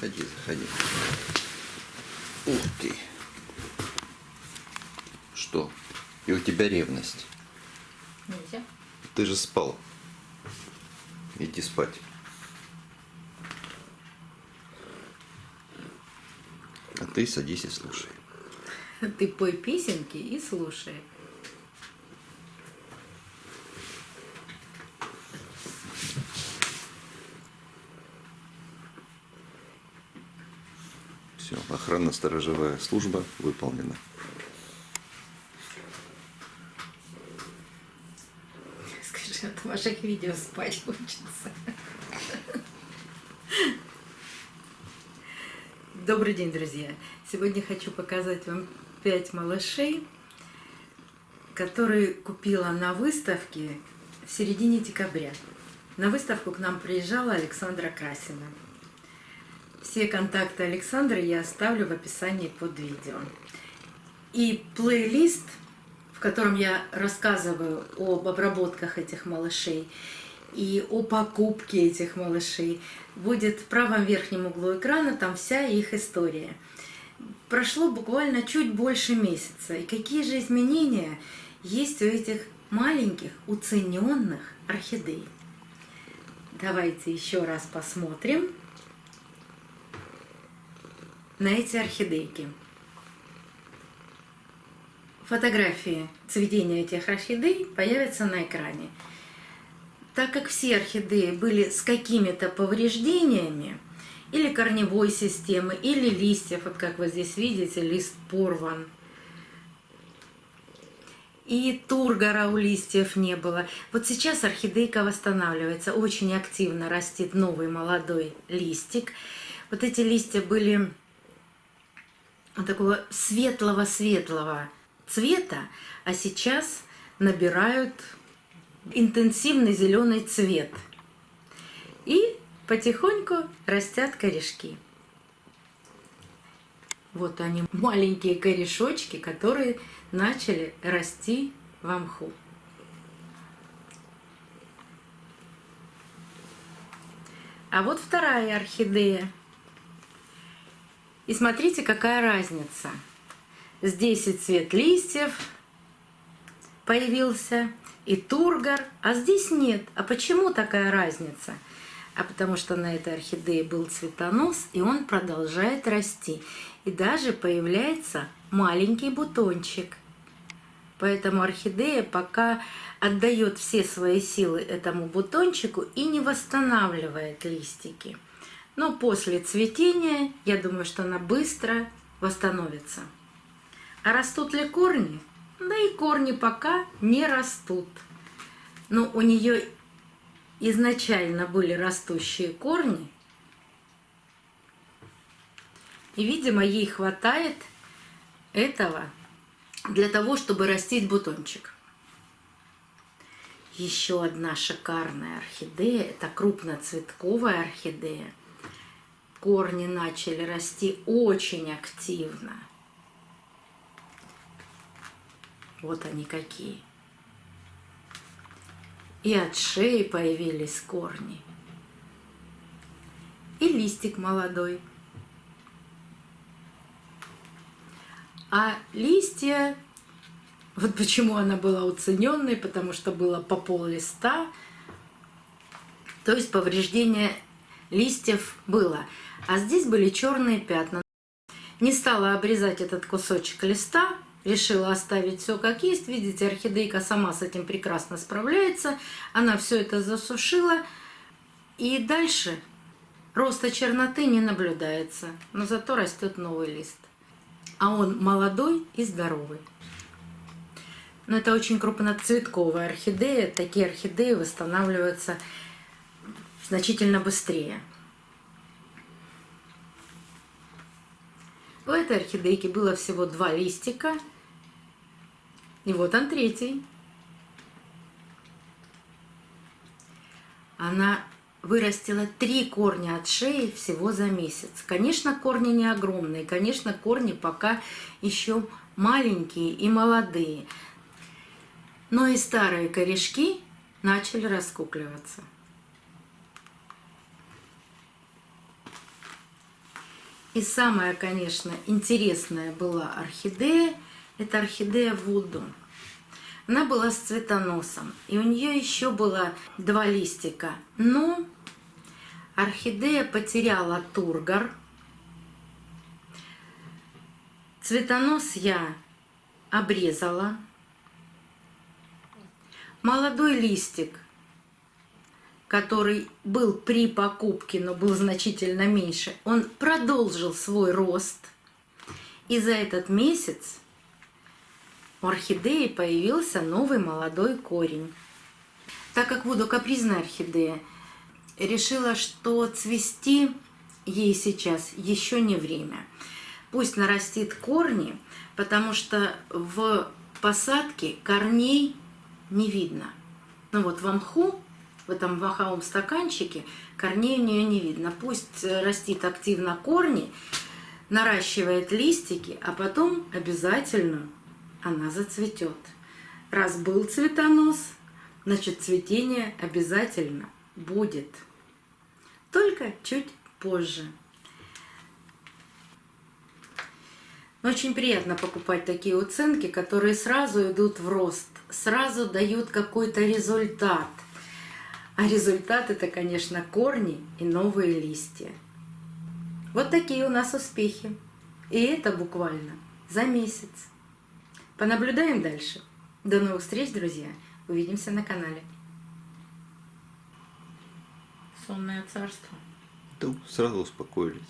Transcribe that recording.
Заходи, заходи. Ух ты. Что? И у тебя ревность. Нельзя. Ты же спал. Иди спать. А ты садись и слушай. Ты пой песенки и слушай. Все, охранно-сторожевая служба выполнена. Скажи, от ваших видео спать хочется. Добрый день, друзья! Сегодня хочу показать вам 5 малышей, которые купила на выставке в середине декабря. На выставку к нам приезжала Александра Красина. Все контакты Александры я оставлю в описании под видео. И плейлист, в котором я рассказываю об обработках этих малышей и о покупке этих малышей, будет в правом верхнем углу экрана, там вся их история. Прошло буквально чуть больше месяца, и какие же изменения есть у этих маленьких уцененных орхидей. Давайте еще раз посмотрим на эти орхидейки. Фотографии цветения этих орхидей появятся на экране. Так как все орхидеи были с какими-то повреждениями, или корневой системы, или листьев, вот как вы здесь видите, лист порван, и тургора у листьев не было. Вот сейчас орхидейка восстанавливается, очень активно растет новый молодой листик. Вот эти листья были вот такого светлого-светлого цвета, а сейчас набирают интенсивный зеленый цвет. И потихоньку растят корешки. Вот они, маленькие корешочки, которые начали расти в мху. А вот вторая орхидея. И смотрите, какая разница. Здесь и цвет листьев появился, и тургор, а здесь нет. А почему такая разница? А потому что на этой орхидее был цветонос, и он продолжает расти. И даже появляется маленький бутончик. Поэтому орхидея пока отдает все свои силы этому бутончику и не восстанавливает листики. Но после цветения, я думаю, что она быстро восстановится. А растут ли корни? Да и корни пока не растут. Но у нее изначально были растущие корни. И, видимо, ей хватает этого для того, чтобы растить бутончик. Еще одна шикарная орхидея. Это крупноцветковая орхидея. Корни начали расти очень активно. Вот они какие. И от шеи появились корни. И листик молодой. А листья, вот почему она была уцененной, потому что было по пол листа, то есть повреждение листьев было. А здесь были черные пятна. Не стала обрезать этот кусочек листа, решила оставить все как есть. Видите, орхидейка сама с этим прекрасно справляется. Она все это засушила. И дальше роста черноты не наблюдается. Но зато растет новый лист. А он молодой и здоровый. Но это очень крупноцветковая орхидея. Такие орхидеи восстанавливаются значительно быстрее. У этой орхидейки было всего 2 листика. И вот он третий. Она вырастила 3 корня от шеи всего за месяц. Конечно, корни не огромные. Конечно, корни пока еще маленькие и молодые. Но и старые корешки начали раскукливаться. И самая, конечно, интересная была орхидея, это орхидея Вуду. Она была с цветоносом, и у нее еще было 2 листика. Но орхидея потеряла тургор. Цветонос я обрезала. Молодой листик, который был при покупке, но был значительно меньше, он продолжил свой рост. И за этот месяц у орхидеи появился новый молодой корень. Так как Вуду капризная орхидея, решила, что цвести ей сейчас еще не время. Пусть нарастит корни, потому что в посадке корней не видно. Ну вот в мху, в этом маховом стаканчике, корней у нее не видно. Пусть растит активно корни, наращивает листики, а потом обязательно она зацветет. Раз был цветонос, значит цветение обязательно будет. Только чуть позже. Но очень приятно покупать такие уценки, которые сразу идут в рост, сразу дают какой-то результат. А результат это, конечно, корни и новые листья. Вот такие у нас успехи. И это буквально за месяц. Понаблюдаем дальше. До новых встреч, друзья. Увидимся на канале. Сонное царство. Да, сразу успокоились.